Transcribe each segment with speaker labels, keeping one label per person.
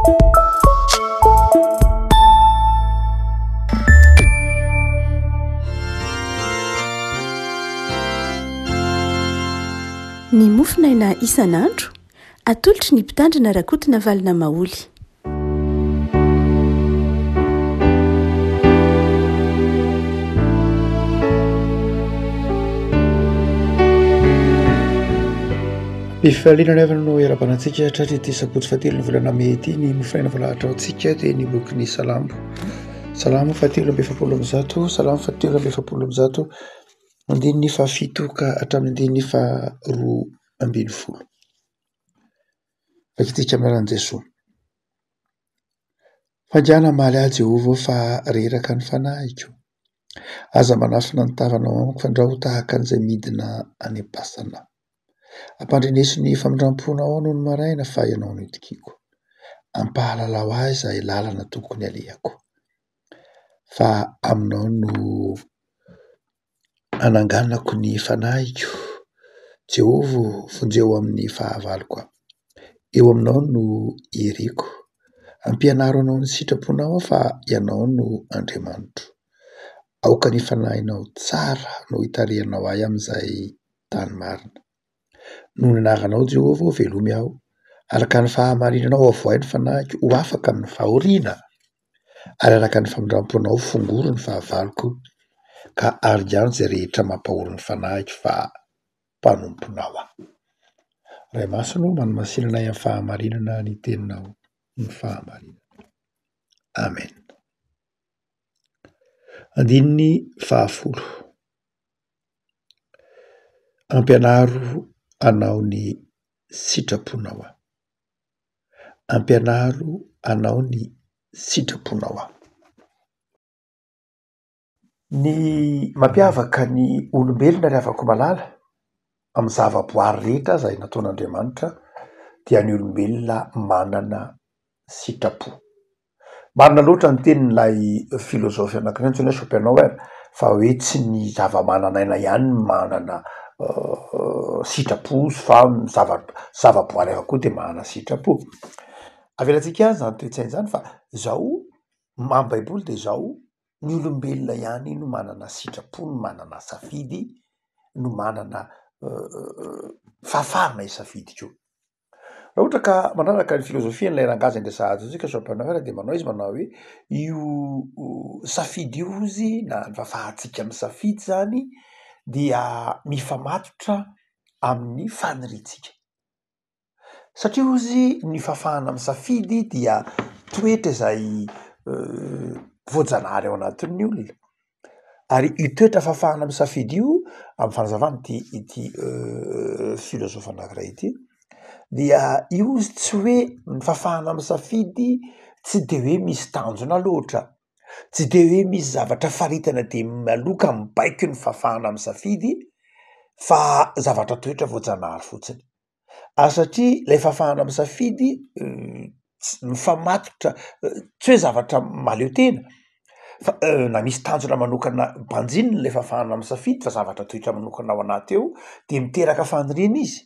Speaker 1: Ny mofinaina isan'andro atolotry ny mpitandrina rakotina valina maoly.
Speaker 2: Mpifalinana avy no era-banantsika hatratra ity sabotsy fatelo ny volana May ity ny mofinaina voalahatra antsika dia ny boky ny Salamo. Salamo fatelo amby efapolo amby zato, Salamo fatelo amby efapolo amby zato, andininy fafito ka hatramin'ny andininy faharoa ambin'ny folo. Vakitika amin'ny Jesoa. Fandiana maly ahy Jehovah fa reraka ny fanahiko. Aza manafina ny tavanao amiko fandraho tahaka an'izay midina any am-pasana. Ampandrenesy ny famindramponao noho ny maraina fa ianao no itikiko. Ampahalalao ahy izay lalana tokony alehako. Fa aminao no ananganako ny fanahiko. Jehovah vonjeo amin'ny fahavaloko. Eo aminao no iriko. Ampianaro anao ny sitraponao fa ianao no Andriamanitro. Aoka ny fanahinao tsara no hitarihanao ahy amin'izay tany marina. Noho ny anaranao Jehovah velomy aho. Araka ny fahamarinanao avoay ny fanahiko ho afaka amin'ny fahoriana. Ary araka ny famindramponao fongoro ny fahavaloko. Ka ariano izay rehetra mampahory ny fanahiko fa mpanomponao aho. Ray masino manamasinana amin'ny fahamarinana ny teninao ny fahamarinana. Amen. Andininy fahafolo. Ampianaro anao ny sitraponao aho. Ampianaro anao ny sitraponao aho. Ny mampiavaka ny olombelona ry havako malala amin'ny zavaboary rehetra izay nataon'Andriamanitra dia ny olombelona manana sitrapo. Marina loatra ny tenin'ilay filôzofy anankiray antsoina hoe Schopenhauer fa hoe tsy ny zava-mananaina ihany manana sitrapo fa zavaboary hafa koa dia manana sitrapo. Avelantsika ihany izany toe-tsaina izany fa izao amin'ny Baiboly dia izao ny olombelona ihany no manana sitrapo, no manana safidy, no manana fahafarana isafidy koa. Raha ohatra ka manaraka ny filôzofia n'ilay rangazy andresahady isika Schopenhauer dia manao izy manao hoe io safidy io izy na ny fahafahantsika amin'ny safidy zany dia mifamatotra amin'ny faniriantsika. Satria izy ny fahafahana amin'ny safidy dia toetra izay voajanahary ao anatin'ny olona. Ary io toetra fahafahana amin'ny safidy io amin'ny fanazavana ity filôzofy anankiray ity dia io izy tsy hoe ny fahafahana amin'ny safidy tsy dia hoe misy tanjona loatra, tsy dia hoe misy zavatra faritana dia maloka mibaiko ny fahafahana amin'ny safidy fa zavatra toetra voajanahary fotsiny. Satria ilay fahafahana amin'ny safidy mifamatotra tsy hoe zavatra mahaleo tena fa na misy tanjona manokana mpanjinina ilay fahafahana amin'ny safidy fa zavatra toetra manokana ao anaty eo dia miteraka faniriana izy.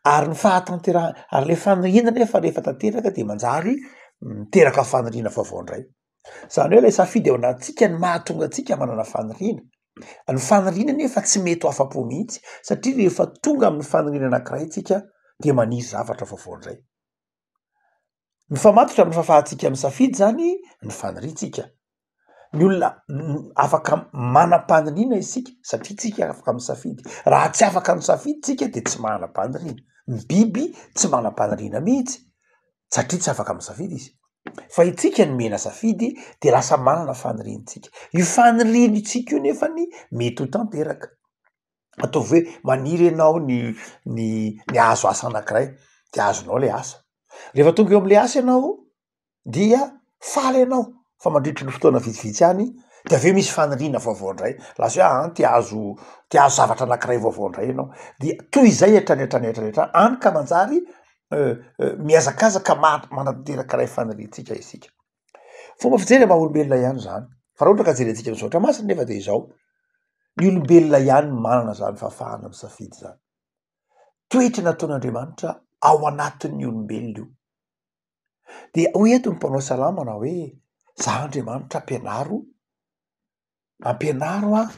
Speaker 2: Ary ny fahatanterahana ary ilay faniriana nefa rehefa tanteraka dia manjary miteraka faniriana vaovao indray. Izany hoe ilay safidy ao anatintsika ny mahatonga antsika manana faniriana. Ny faniriana nefa tsy mety ho afa-po mihitsy satria rehefa tonga amin'ny faniriana anankiray tsika dia maniry zavatra vaovao indray. Mifamatotra amin'ny fahafahantsika amin'ny safidy zany ny faniriantsika. Ny olona afaka manam-paniriana isika satria tsika afaka amin'ny safidy. Raha tsy afaka amin'ny safidy tsika dia tsy manam-paniriana. Ny biby tsy manam-paniriana mihitsy satria tsy afaka amin'ny safidy izy. Fa itsika ny mena safidy dia lasa manana faniriantsika. Io faniriantsika io nefa ny mety ho tanteraka. Ataovy hoe maniry ianao ny hazo asa anankiray dia azonao ilay asa. Rehefa tonga eo amin'ilay asa ianao dia faly ianao fa mandritry ny fotoana vitsivitsy ihany dia avy eo misy faniriana vaovao indray. Lasa hoe tia hazo zavatra anankiray vaovao indray ianao. Dia toy izay hatrany any ka manjary mihazakazaka manatanteraka ilay faniriantsika isika. Fomba fijery maha-olombelona ihany izany. Fa raha ohatra ka jerentsika amin'ny zoatra masina nefa dia izao. Ny olombelona ihany manana izany fahafahana amin'ny safidy izany. Toetra nataon'Andriamanitra ao anatin'ny olombelona io. de hoy eto ny mpanao salamana hoe za Andriamanitra ampianaro a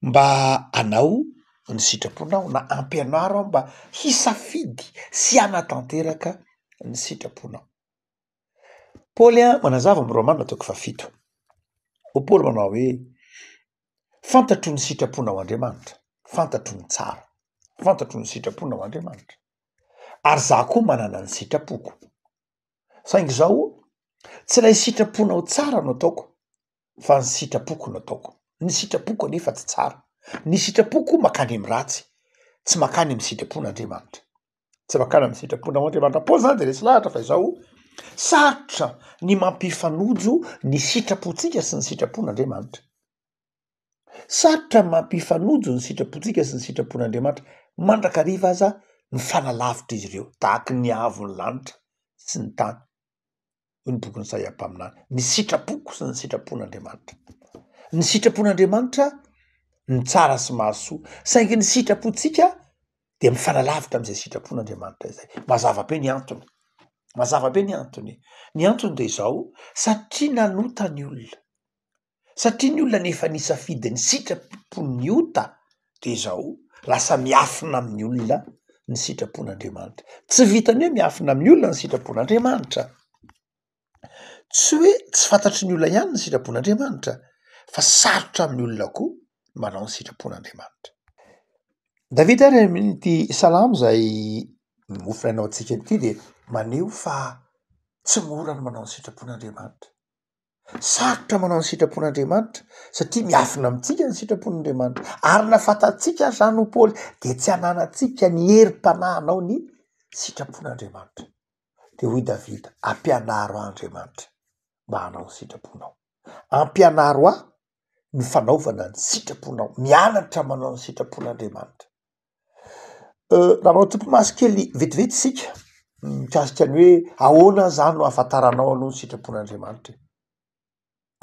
Speaker 2: mba anao ny sitraponao na ampianaro a mba hisafidy sy anatanteraka ny sitraponao. Paoly a manazava amin'ny Romanina toko 7. Paoly manao hoe fantatro ny sitraponao Andriamanitra, fantatro ny tsara, fantatro ny sitraponao Andriamanitra. Ary za koa manana ny sitrapoko. Saingy zao tsy ilay sitraponao tsara no ataoko fa ny sitrapoko no ataoko. Ny sitrapoko anefa tsy tsara. Ny sitrapoko makany amin'ny ratsy, tsy makany amin'ny sitrapon'Andriamanitra. Tsy makany amin'ny sitraponao Andriamanitra. Paoly zany de resy lahatra fa izao sarotra ny mampifanojo ny sitrapontsika sy ny sitrapon'Andriamanitra. Sarotra ny mampifanojo ny sitrapontsika sy ny sitrapon'Andriamanitra mandrakariva aza ny fanalavitra izy ireo tahaka ny avon'ny lanitra sy ny tany. Ny bokin'ny Isaia mpaminany, ny sitrapoko sy ny sitrapon'Andriamanitra. Ny sitrapon'Andriamanitra ny tsara sy mahasoa, saingy ny sitrapontsika de mifanalavitra amin'izay sitrapon'Andriamanitra izay. Mazava be ny antony. Mazava be ny antony. Ny antony de izao satria nanota ny olona. Satria ny olona nefa nisafidy ny sitrapon'ny ota de izao lasa miafina amin'ny olona ny sitrapon'Andriamanitra. Tsy vitany hoe miafina amin'ny olona ny sitrapon'Andriamanitra. Tsy hoe tsy fantatry ny olona ihany ny sitrapon'Andriamanitra, fa sarotra amin'ny olona koa manao ny sitrapon'Andriamanitra. Davida ary amin'ity salamo zay mofinainao antsika ity de maneho fa tsy mora ny manao ny sitrapon'Andriamanitra. Sarotra manao ny sitrapon'Andriamanitra satria miafina amintsika ny sitrapon'Andriamanitra. Ary na fantatsika zany ho Paoly de tsy hananantsika ny herim-panahinao ny sitrapon'Andriamanitra. De hoy Davida, ampianaro Andriamanitra mba hanao ny sitraponao. Ampianaro ny fanaovana ny sitraponao, mianatra manao ny sitrapon'Andriamanitra. Raha manao tompo-maso kely vetivety sika mikasika ny hoe ahoana zany no ahafantaranao aloha ny sitrapon'Andriamanitra.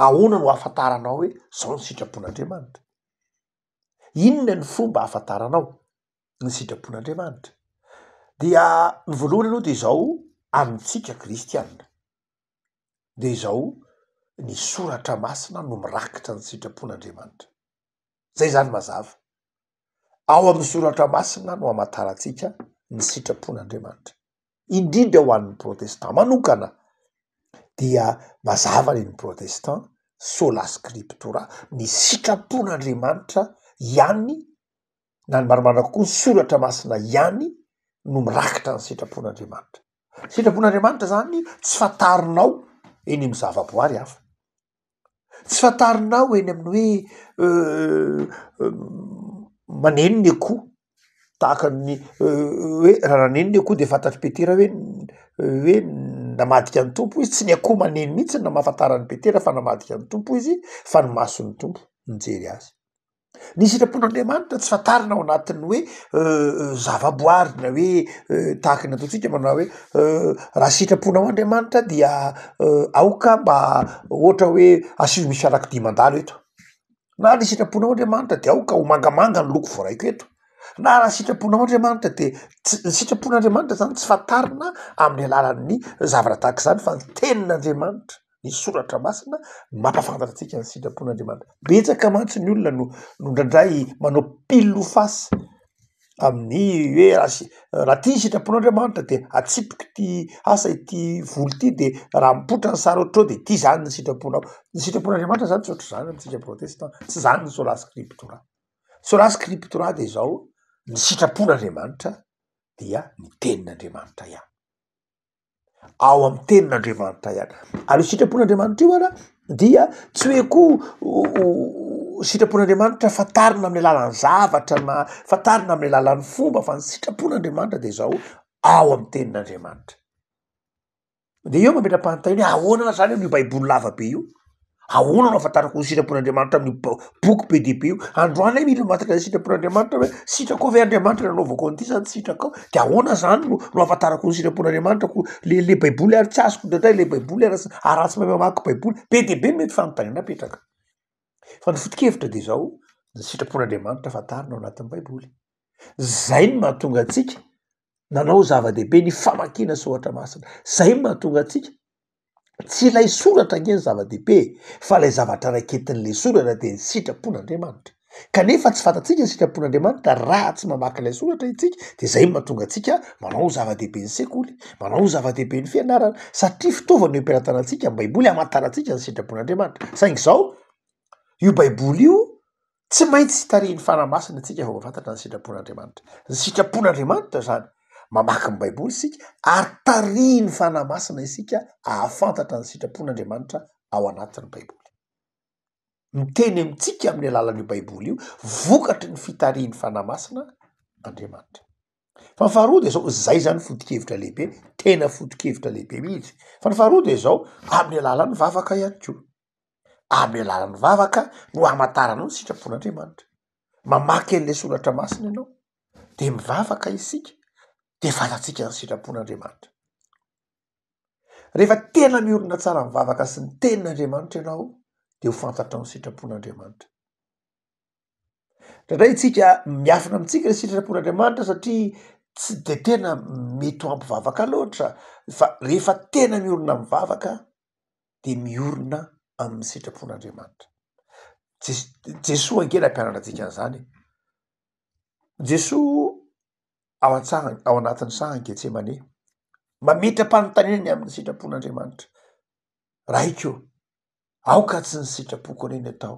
Speaker 2: Ahoana no ahafantaranao hoe zao ny sitrapon'Andriamanitra? Inona ny fomba ahafantaranao ny sitrapon'Andriamanitra? Dia ny voalohany aloha de izao amintsika kristianina. De izao ny soratra masina no mirakitra ny sitrapon'Andriamanitra. Zay zany mazava. Ao amin'ny soratra masina no hamantarantsika ny sitrapon'Andriamanitra. Indrindra ho an'ny protestant manokana dia mazava ny protestant sola scriptura, ny sitrapon'Andriamanitra ihany na ny marimarina kokoa ny soratra masina ihany no mirakitra ny sitrapon'Andriamanitra. Sitrapon'Andriamanitra zany tsy fantarinao eny amin'ny zavaboary hafa. Tsy fantarinao eny amin'ny hoe maneno ny akoho tahaka ny hoe raha naneno ny akoho de fantatry Petera hoe namadika ny tompo izy. Tsy ny akoho maneno mihitsy na mahafantaran'ny Petera fa namadika ny tompo izy, fa ny mason'ny tompo mijery azy. Ny sitrapon'Andriamanitra tsy fantarina ao anatin'ny hoe zavaboary na hoe tahaka ny ataontsika manao hoe raha sitraponao Andriamanitra dia aoka mba ohatra hoe asio misy anaky-dimandalo eto. Na ny sitraponao Andriamanitra de aoka ho mangamanga ny loko voaraiko eto. Na raha sitraponao Andriamanitra de ny sitrapon'Andriamanitra zany tsy fantarina amin'ny alalan'ny zavatra tahaka izany fa ny tenin'Andriamanitra, ny soratra masina mampafantatra ny sitrapon'Andriamanitra. Betsaka mantsy ny olona no ndraindray manao pile ho fasy amin'ny hoe raha tia sitrapon'Andriamanitra de atsipiky ty asa ity voly ity de raha mipotra ny sary ohatrao de ity zany ny sitraponao. Ny sitrapon'Andriamanitra zany tsy ohatry zany amintsika protestant, tsy zany ny sola scriptura. Sola scriptura de izao ny sitrapon'Andriamanitra dia ny tenin'Andriamanitra ihany. Ao amin'ny tenin'Andriamanitra ihany. Ary sitrapon'Andriamanitra io ara dia tsy hoe koa sitrapon'Andriamanitra fantarina amin'ny alalan'ny zavatra na fantarina amin'ny alalan'ny fomba, fa ny sitrapon'Andriamanitra de izao ao amin'ny tenin'Andriamanitra. De eo mametra-panontaniana hoe ahoana zany io baiboly lava be io? Ahoana no ahafantarako ny sitrapon'Andriamanitra amin'ny boky be dia be io? Androany ahy mila mantatra ny sitrapon'Andriamanitra hoe sitrako ve Andriamanitra nanaovako an'ity sa tsy sitrako? De ahoana zany no ahafantarako ny sitrapon'Andriamanitra ko le baiboly ary tsy azoko ndraindray le baiboly ary tsy mahay mamaky baiboly be dia be mety fanontaniana apetraka. Fa ny foto-kevitra de izao ny sitrapon'Andriamanitra fantarina ao anatin'ny baiboly. Zay no mahatonga antsika nanao zava-dehibe ny famakina soratra masina zay mahatonga atsika tsy ilay soratra angeny zava-dehibe fa lay zavatra raiketin'lay soratra de ny sitrapon'andriamanitra kanefa tsy fantatsika ny sitrapon'andriamanitra raha tsy mamaky ilay soratra itsika de zay mahatonga atsika manao zava-dehibe ny sekoly manao zava-dehibe ny fianarana satria fitaovana io ampiaratanantsika ny baiboly hamantarantsika ny sitrapon'andriamanitra saingy zao io baiboly io tsy maintsy hitariany fanamasina atsika vao mafantatra ny sitrapon'andriamanitra ny sitrapon'andriamanitra zany mamaky ny baiboly isika ary tariany fanamasina isika ahafantatra ny sitrapon'andriamanitra ao anatin'ny baiboly miteny amintsika amin'ny alalan'io baiboly io vokatry ny fitariany fanamasina andriamanitra fa ny faharoa de zao zay zany foto-kevitra lehibe tena foto-kevitra lehibe mihitsy fa ny faharoa de zao amin'ny alalan'ny vavaka ihany koa amin'ny alalan'ny vavaka no hamantaranao ny sitrapon'andriamanitra mamaky an'le soratra masina ianao de mivavaka isika de fantatsika ny sitrapon'andriamanitra rehefa tena miorina tsara mivavaka sy ny tenin'andriamanitra ianao de ho fantatrao ny sitrapon'andriamanitra ndraindray itsika miafina amitsika le sitrapon'andriamanitra satria tsy de tena mety ho ampivavaka loatra fa rehefa tena miorina mivavaka de miorina amin'ny sitrapon'andriamanitra Jesoa angena ampianatra antsika an'izany Jesoa ao an-tsahany ao anatin'ny sahany Getsemane mametra-panontaniany amin'ny sitrapon'andriamanitra raikio aoka tsy ny sitrapoko aneny atao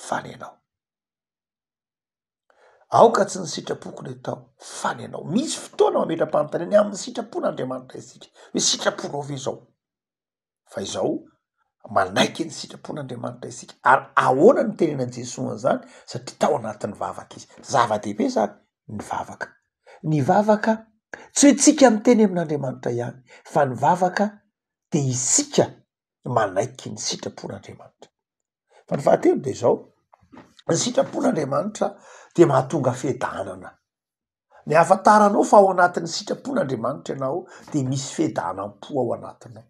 Speaker 2: fa ny anao aoka tsy ny sitrapoko ny atao fa ny anao misy fotoana mametra-panontaniany amin'ny sitrapon'andriamanitra isika hoe sitraponao ve zao fa izao manaiky ny sitrapon'andriamanitra isika ary ahoana ny tenenan Jesoa an'izany satria tao anatin'ny vavaka izy zava-dehibe zany ny vavaka tsy hoe tsika miteny amin'andriamanitra ihany fa ny vavaka de isika manaiky ny sitrapon'andriamanitra fa ny fahatelo de zao ny sitrapon'andriamanitra de mahatonga fiadanana ny ahafantaranao fa ao anatin'ny sitrapon'andriamanitra ianao de misy fiadanam-po ao anatinao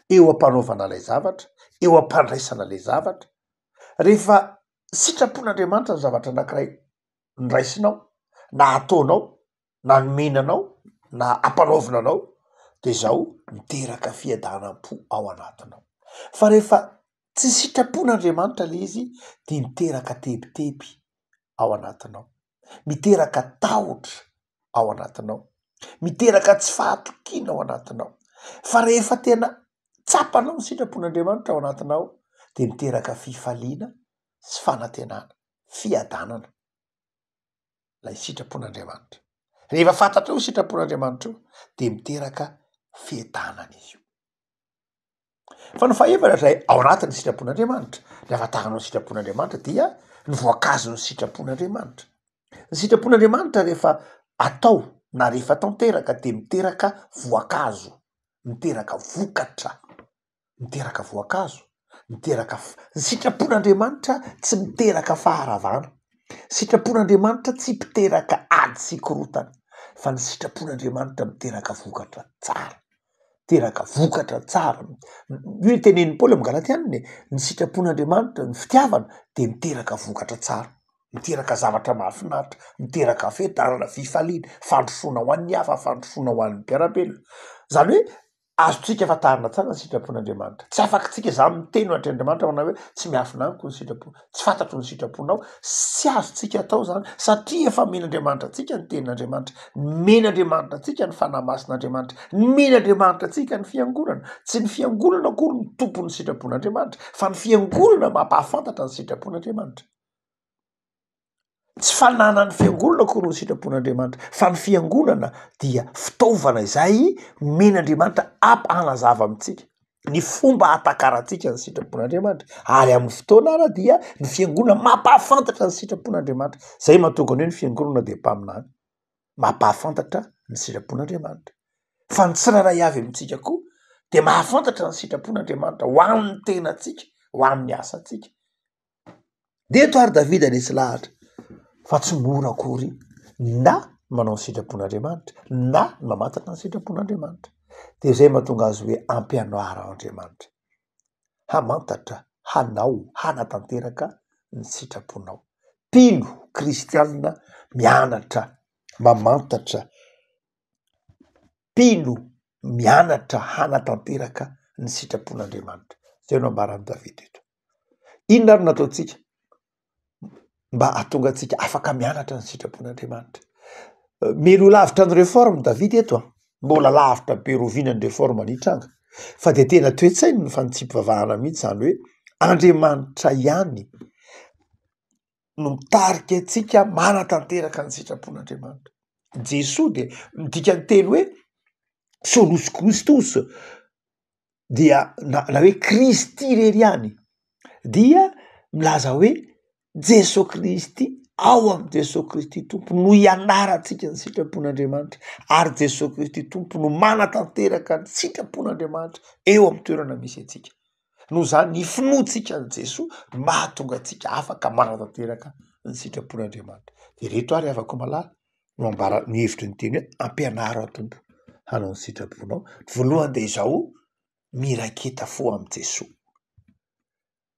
Speaker 2: eo ampanaovana lay zavatra eo ampandraisana lay zavatra rehefa sitrapon'andriamanitra ny zavatra anankiray nyraisinao na ataonao na nomenanao na ampanaovina anao de zao miteraka fiadanam-po ao anatinao fa rehefa tsy sitrapon'andriamanitra le izy de miteraka tebiteby ao anatinao miteraka tahotra ao anatinao miteraka tsy fahatokiana ao anatinao fa rehefa tena tsapanao ny sitrapon'andriamanitra ao anatinao de miteraka fifaliana sy fanantenana fiadanana lay sitrapon'andriamanitra rehefa fantatra eo sitrapon'andriamanitra io de miteraka fiadanana izy io fa no faevana zay ao anatin'ny sitrapon'andriamanitra ny ahafantaranao ny sitrapon'andriamanitra dia ny voankazo ny sitrapon'andriamanitra ny sitrapon'andriamanitra rehefa atao na rehefa tanteraka de miteraka voankazo miteraka vokatra miteraka voankazo miteraka ny sitrapon'andriamanitra tsy miteraka faharavana sitrapon'andriamanitra tsy mpiteraka ady sy korotana fa ny sitrapon'andriamanitra miteraka vokatra tsara miteraka vokatra tsara io tenen'ny Paoly amin'ny Galatianiny ny sitrapon'andriamanitra ny fitiavana de miteraka vokatra tsara miteraka zavatra mahafinaritra miteraka fiadanana fifaliana fandrosoana ho an'ny hafa fandrosoana ho an'ny mpiarabelona zany hoe azotsika fatarina tsara ny sitrapon'andriamanitra tsy afaka tsika za miteny atr'andriamanitra manao hoe tsy miafinaniko ny sitrapo tsy fantatro ny sitraponao sy azotsika atao zany satria efa men'andriamanitra atsika ny tenin'andriamanitra men'andriamanitra atsika ny fanamasin'andriamanitra men'andriamanitra atsika ny fiangonana tsy ny fiangonana akory ny tompon'ny sitrapon'andriamanitra fa ny fiangonana mampahafantatra ny sitrapon'andriamanitra tsy fananany fiangonana akory ny sitrapon'andriamanitra fa ny fiangonana dia fitaovana izay men'andriamanitra hanazava amitsika ny fomba hatakaratsika ny sitrapon'andriamanitra ary amin'ny fotoana ara dia ny fiangonana mampahafantatra ny sitrapon'andriamanitra zay mahatonga ny hoe ny fiangonana de mpaminany mampahafantatra ny sitrapon'andriamanitra fa ny tsiraray avy amintsika koa de mahafantatra ny sitrapon'andriamanitra ho amin'ny tenatsika ho amin'ny asatsika de to ary Davida nisy lahatra fa tsy mora akory na manao ny sitrapon'andriamanitra na mamantatra ny sitrapon'andriamanitra de zay mahatonga azy hoe ampianoara Andriamanitra hamantatra hanao hanatanteraka ny sitraponao mpino kristianina mianatra mamantatra mpino mianatra hanatanteraka ny sitrapon'Andriamanitra. Zay no ambaran'i Davida eto. Inona ary nataontsika mba hahatonga antsika afaka mianatra ny sitrapon'Andriamanitra? Melo ho lavitra ny réforme Davida eto mbola lavitra be rovinany réforme nitranga, fa de tena toe-tsainy ny fanitsipivavahana mihitsy, zany hoe Andriamanitra ihany no mitarika antsika manatanteraka ny sitrapon'Andriamanitra. Jesosy de midika ny teny hoe solus Christus, dia na hoe Kristy rery ihany, dia milaza hoe Jesosy Kristy, ao amin'ny Jesosy Kristy tompo no ianarantsika ny sitrapon'Andriamanitra, ary Jesosy Kristy tompo no manatanteraka ny sitrapon'Andriamanitra eo amin'ny toerana misy antsika. No zany ny finoantsika ny Jesosy mahatonga antsika afaka manatanteraka ny sitrapon'Andriamanitra. De reto ary afaka malala no ambara ny hevitry ny teny hoe ampianaro atompo hanao ny sitraponao. Voalohany de izao, miraketa fo amin'ny Jesosy,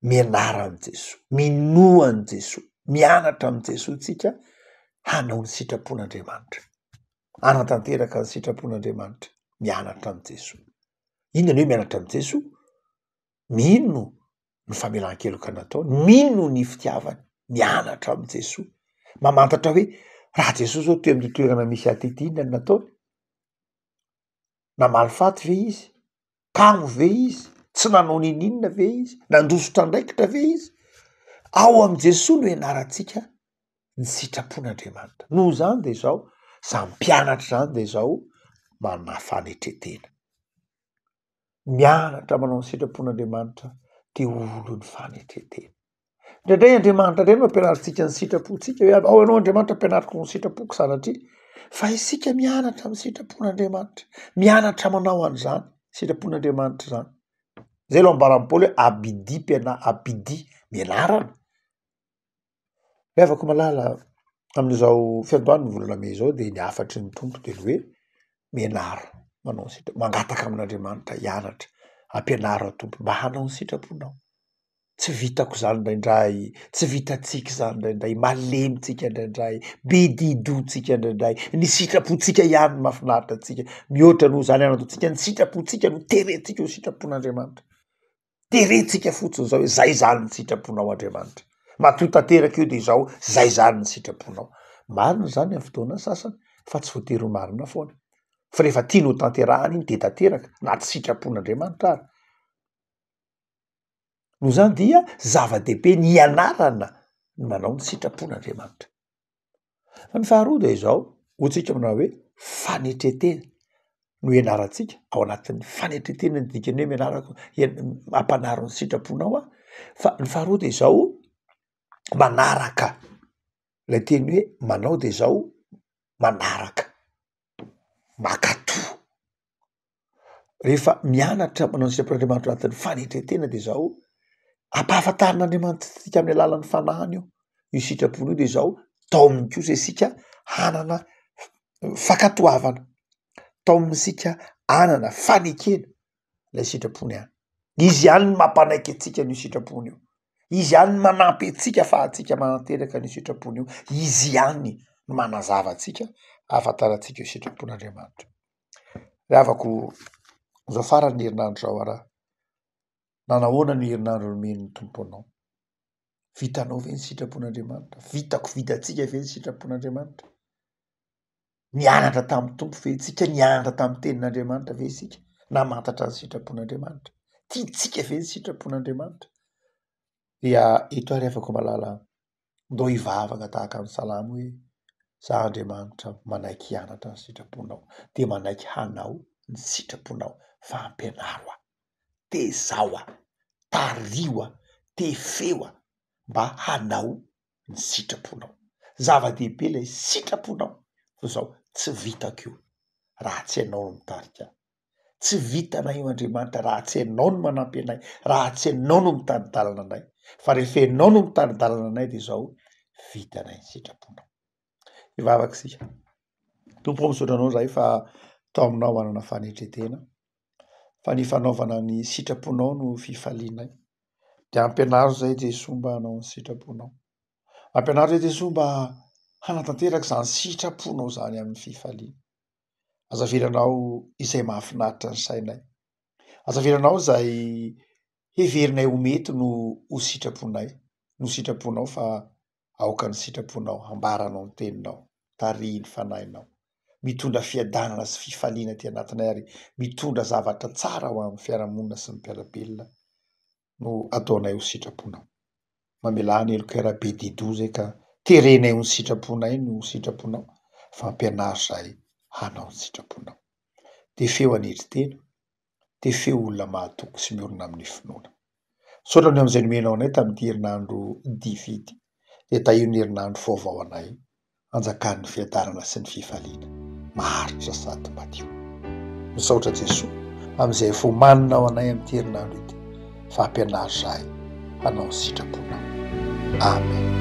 Speaker 2: mianara amin'ny Jesosy, minoa amin'ny Jesosy, mianatra amin'ny Jesosy tsika hanao ny sitrapon'Andriamanitra, hanatanteraka ny sitrapon'Andriamanitra, mianatra amin'ny Jesosy. Inona ny hoe mianatra amin'ny Jesosy? Mino ny famelan-keloka nataony, mino ny fitiavany, mianatra amin'ny Jesosy, mamantatra hoe raha Jesosy zao toe amin'ny toerana misy atety, inona ny nataony? Namalifaty ve izy? Kamo ve izy? Tsy nanao ninona ve izy? Nandrosotra andraikitra ve izy? Ao amin'ny Jesosy no ianarantsika ny sitrapon'Andriamanitra. Noho zany de zao, zany mpianatra zany de zao manana fanetretena. Mianatra manao ny sitrapon'Andriamanitra te olo ny fanetretena. Indraindray Andriamanitra indray no ampianarantsika ny sitrapontsika, hoe ao ianao Andriamanitra ampianariko ny sitrapoko sanatria, fa isika mianatra amin'ny sitrapon'Andriamanitra, mianatra manao an'izany sitrapon'Andriamanitra zany. Zay lo ambaran'ny Paoly hoe abidi mianarana. Afaka malala amin'izao fiandohan'ny volana May zao de ny afatry ny tompo de hoe mianara manao ny mangataka amin'Andriamanitra hianatra, ampianaro atompo mba hanao ny sitraponao. Tsy vitako zany indraindray, tsy vitantsika zany indraindray, malemitsika indraindray, be didontsika indraindray, ny sitrapontsika ihany no mahafinaritra antsika. Mihoatra noho zany anatoantsika ny sitrapontsika no terentsika ho sitrapon'Andriamanitra. Terentsika fotsiny zao hoe zay zany ny sitraponao Andriamanitra. Matoa tanteraka io de zao zay zany ny sitraponao. Marina zany amin'ny fotoana sasany, fa tsy voatery ho marina foana. Fa rehefa tianao tanterahana iny de tanteraka, na tsy sitrapon'Andriamanitra ary. No zany dia zava-dehibe ny ianarana ny manao ny sitrapon'Andriamanitra. Fa ny faharoa de izao, hoantsika manao hoe fanetretena no ianarantsika. Ao anatin'ny fanetretena ny dikany hoe mianarako ampanaro ny sitraponao fa ny faharoa de izao, manaraka. Ilay teny hoe manao de izao manaraka, makatoa. Rehefa mianatra manao ny sitrapon'Andriamanitra anatin'ny fanetretena de izao, ampahafantarin'Andriamanitra tsika amin'ny alalan'ny fanahiny io sitraponio de izao tao amin'ny kosa isika hanana fakatoavana, tao amin'isika hanana fanekena ilay sitrapony ihany. Izy ihany ny mampanaiky antsika n'io sitrapony io. Izy ihany ny manampy antsika fa antsika manateraka n'io sitrapony io. Izy ihany ny manazava antsika ahafantarantsika io sitrapon'Andriamanitra. Ravako zao farany ny herinandro zao ara. Nanahoana ny herinandro nomen'ny tompo anao? Vitanao ve ny sitrapon'Andriamanitra? Vitako vitantsika ve ny sitrapon'Andriamanitra? Nianatra tamin'ny tompo ve isika? Nianatra tamin'ny tenin'Andriamanitra ve isika? Namantatra ny sitrapon'Andriamanitra? Tiantsika ve ny sitrapon'Andriamanitra? Dia ito ary afaka malala ndao hivavaka tahaka ny salamo hoe za Andriamanitra manaiky hianatra ny sitraponao, de manaiky hanao ny sitraponao, fa ampianaro aho, te zao aho, tario aho, te feo aho, mba hanao ny sitraponao. Zava-dehibe lay sitraponao. Fa zao tsy vitako io raha tsy ianao no mitarika ahy. Tsy vitana io Andriamanitra raha tsy ianao no manampy anay, raha tsy ianao no mitany-dalana anay. Fa rehefa ianao no mitany-dalana anay de zao vitanay ny sitraponao. Hivavaka sika. Tompo misaotra anao zay fa tao aminao hanana fanetretena, fa ny fanaovana ny sitraponao no fifalianay. De ampianaro zay Jesosy mba hanao ny sitraponao. Ampianaro zay Jesosy mba hanatanteraka zany sitraponao zany amin'ny fifaliana. azaviranao izay mahafinaritra ny sainay, azaviranao zay heverinay ho mety no ho sitraponay, no sitraponao fa aoka ny sitraponao, ambaranao ny teninao, tarihy ny fanahinao, mitondra fiadanana sy fifaliana ty anatinay ary mitondra zavatra tsara ho amin'ny fiarahamonina sy ny mpiarabelona no ataonay ho sitraponao. Mamelany eloko rabe dido zay ka terenay ho ny sitraponay no sitraponao, fampianary zay hanao ny sitraponao. De feo anetry-tena, de feo olona mahatoky sy miorina amin'ny finoana. Saotra ny am'izay nomenao anay tamin'ity herinandro dividy, de tahio ny herinandro vaovao anay, anjakan'ny fiadarana sy ny fifaliana, maharitra sady madio. Misaotra Jesosy am'izay fomaninao anay amin'ity herinandro ity, fampianary zahay hanao ny sitraponao. Amen.